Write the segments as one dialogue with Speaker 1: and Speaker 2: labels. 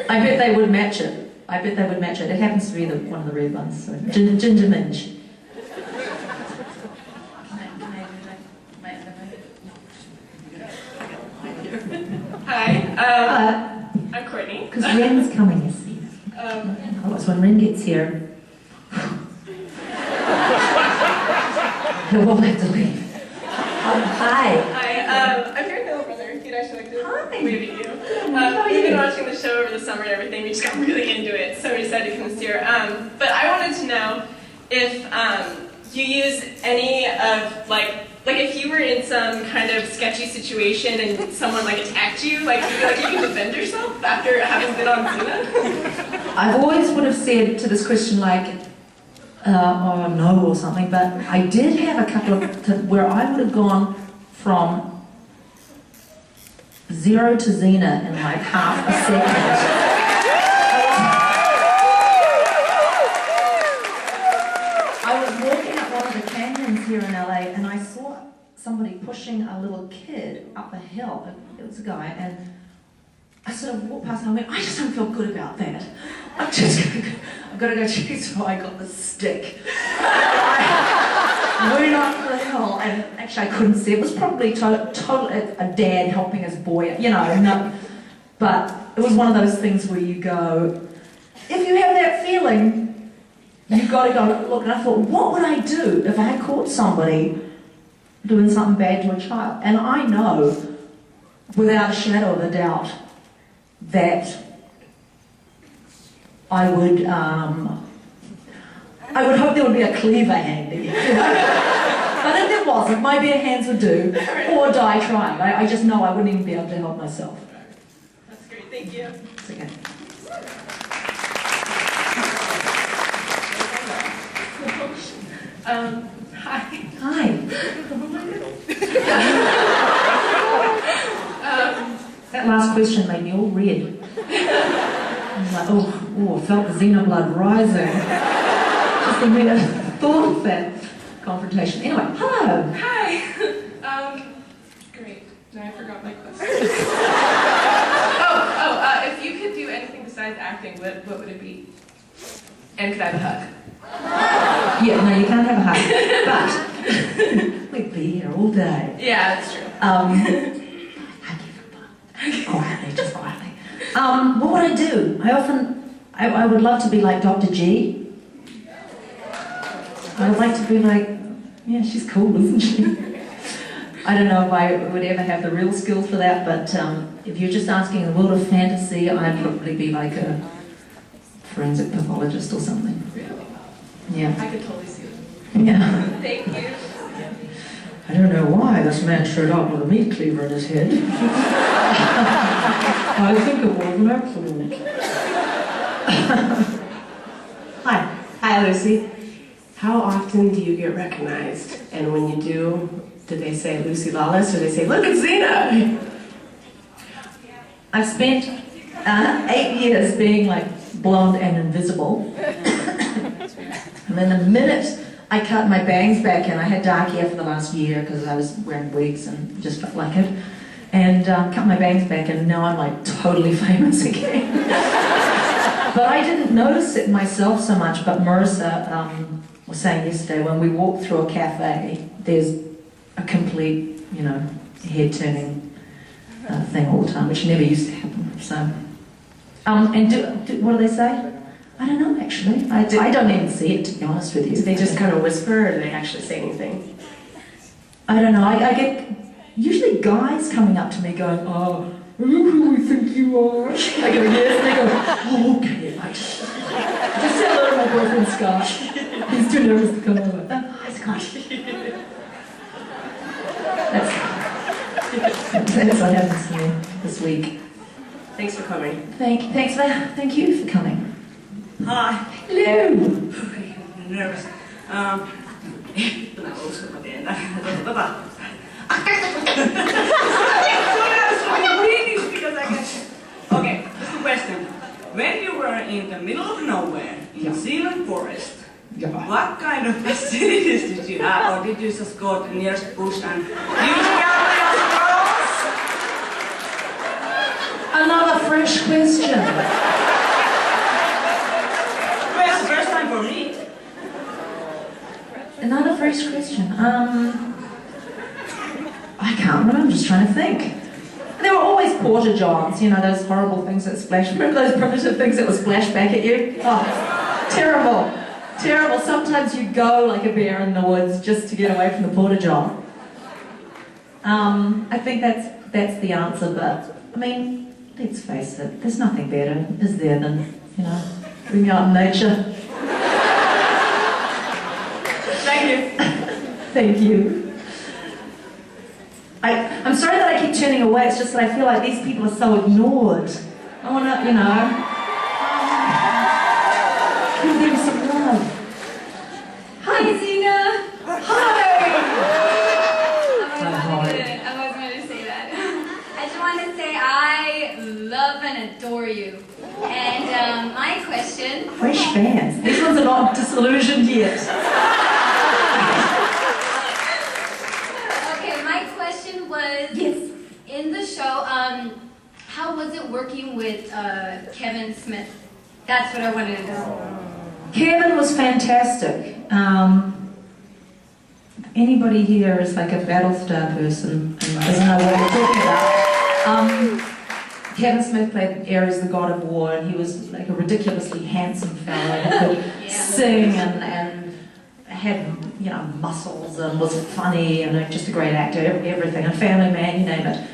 Speaker 1: I bet they would match it. I bet they would match it. It happens to be one of the red ones. So. Ginger minge.
Speaker 2: Hi, I'm Courtney.
Speaker 1: Because Ren's coming, you see. Oh, it's when Ren gets here. He'll all have to leave. Hi.
Speaker 2: Hi, I'm your little brother. You'd actually like to wave at you. We've been watching the show over the summer and everything. We just got really into it, so we decided to come this year. But I wanted to know if you use any of, like if you were in some kind of sketchy situation and someone attacked you, you feel like you can defend yourself after having been on Xena?
Speaker 1: I've always would have said to this question oh no or something, but I did have a couple of where I would have gone from 0 to Xena in half a second. I was walking up one of the canyons here in LA and I saw somebody pushing a little kid up a hill. It was a guy, and I sort of walked past and I went, I just don't feel good about that. I've got to go check, so I got the stick. I went up the hill, and actually I couldn't see. It was probably totally a dad helping his boy, no. But it was one of those things where you go, if you have that feeling, you've got to go, look, and I thought, what would I do if I caught somebody doing something bad to a child? And I know, without a shadow of a doubt, that I would hope there would be a cleaver handy. But if there wasn't, my bare hands would do, or die trying. I just know I wouldn't even be able to help myself.
Speaker 2: That's great, thank you.
Speaker 1: It's okay.
Speaker 2: Hi.
Speaker 1: Hi. That last question made me all red. I was like, oh, I felt the Xena blood rising. Just the mere thought of that confrontation. Anyway, hello.
Speaker 2: Hi. Great. Now I forgot my question. If you could do anything besides acting, what would it be? And could I have a hug?
Speaker 1: Yeah, no, you can't have a hug. But we'd be here all day.
Speaker 2: Yeah, that's true.
Speaker 1: Quietly, just quietly. What would I do? I would love to be like Dr. G. I would like to be like, yeah, she's cool, isn't she? I don't know if I would ever have the real skills for that, but if you're just asking the world of fantasy, I'd probably be like a forensic pathologist or something.
Speaker 2: Really?
Speaker 1: Yeah.
Speaker 2: I could totally see it.
Speaker 1: Yeah.
Speaker 2: Thank you.
Speaker 1: I don't know why this man showed up with a meat cleaver in his head. I think it was an accident.
Speaker 3: Hi. Hi, Lucy. How often do you get recognized? And when you do they say Lucy Lawless, or they say, look at Xena?
Speaker 1: I've spent 8 years being blonde and invisible. And then the minute I cut my bangs back in, I had dark hair for the last year because I was wearing wigs and just felt like it. And cut my bangs back, and now I'm totally famous again. But I didn't notice it myself so much, but Marissa was saying yesterday, when we walk through a cafe, there's a complete, head-turning thing all the time, which never used to happen. So, and what do they say? I don't know, actually. I don't even see it, to be honest with you.
Speaker 3: Do they just kind of whisper, or do they actually say anything?
Speaker 1: I don't know. I get usually guys coming up to me going, oh, are you who we think you are? I go, yes. And they go, oh, okay. I just say hello to my boyfriend, Scott. He's too nervous to come over. Oh, hi, Scott. That's what happens to me this week.
Speaker 3: Thanks for coming.
Speaker 1: Thank you for coming.
Speaker 4: Hi.
Speaker 1: Hello.
Speaker 4: I'm nervous. Okay, just a question. When you were in the middle of nowhere, in New Zealand forest, what kind of facilities did you have, or did you just go to the nearest bush and use cameras?
Speaker 1: Another fresh question. first question. I can't remember, I'm just trying to think. There were always porta johns, you know, those horrible things that splash. Remember those primitive things that would splash back at you? Oh, terrible. Terrible. Sometimes you go like a bear in the woods just to get away from the porta john. I think that's the answer, but I mean, let's face it, there's nothing better, is there, than, you know, being out in nature.
Speaker 2: Thank you.
Speaker 1: Thank you. I'm sorry that I keep turning away, it's just that I feel like these people are so ignored. I want to, you know, give them some love.
Speaker 5: Hi, Xena!
Speaker 1: Hi!
Speaker 5: I was going to say that. I just want to say I love and adore you. And my question...
Speaker 1: Fresh fans. These ones are not disillusioned yet.
Speaker 5: Okay, my question was...
Speaker 1: Yes.
Speaker 5: In the show, how was it working with Kevin Smith? That's what I wanted to know.
Speaker 1: Kevin was fantastic. Anybody here is like a Battlestar person and doesn't know what I'm talking about. Kevin Smith played Ares, the god of war, and he was like a ridiculously handsome fellow who could sing and had, you know, muscles and was funny and just a great actor, everything, a family man, you name it.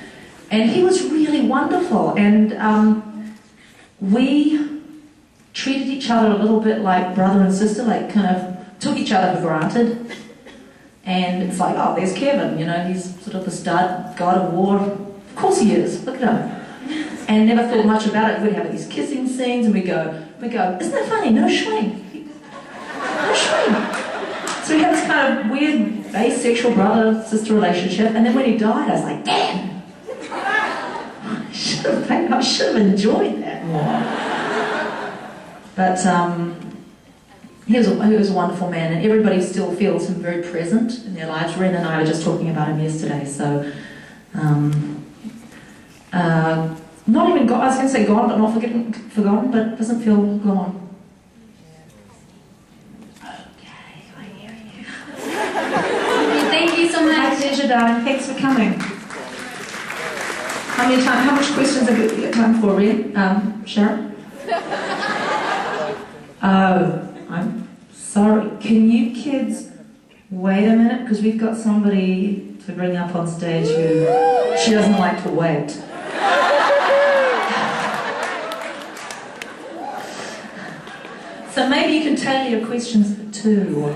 Speaker 1: And he was really wonderful, and we treated each other a little bit like brother and sister, like kind of took each other for granted. And it's like, oh, there's Kevin, you know, he's sort of the stud god of war. Of course he is, look at him. And never thought much about it. We'd have these kissing scenes and we go, isn't that funny? No shwing. No shwing. So we had this kind of weird asexual brother-sister relationship, and then when he died, I was like, damn! I should have enjoyed that more. But he was a wonderful man, and everybody still feels him very present in their lives. Ren and I were just talking about him yesterday, so not even gone, I was going to say gone, but not forgotten, but doesn't feel gone. Okay, I hear you.
Speaker 5: Thank you so
Speaker 1: My
Speaker 5: much.
Speaker 1: pleasure, darling. Thanks for coming. How much questions have you got time for, Ren? Sharon? Oh, I'm sorry. Can you kids wait a minute? Because we've got somebody to bring up on stage who she doesn't like to wait. So maybe you can tailor your questions for two.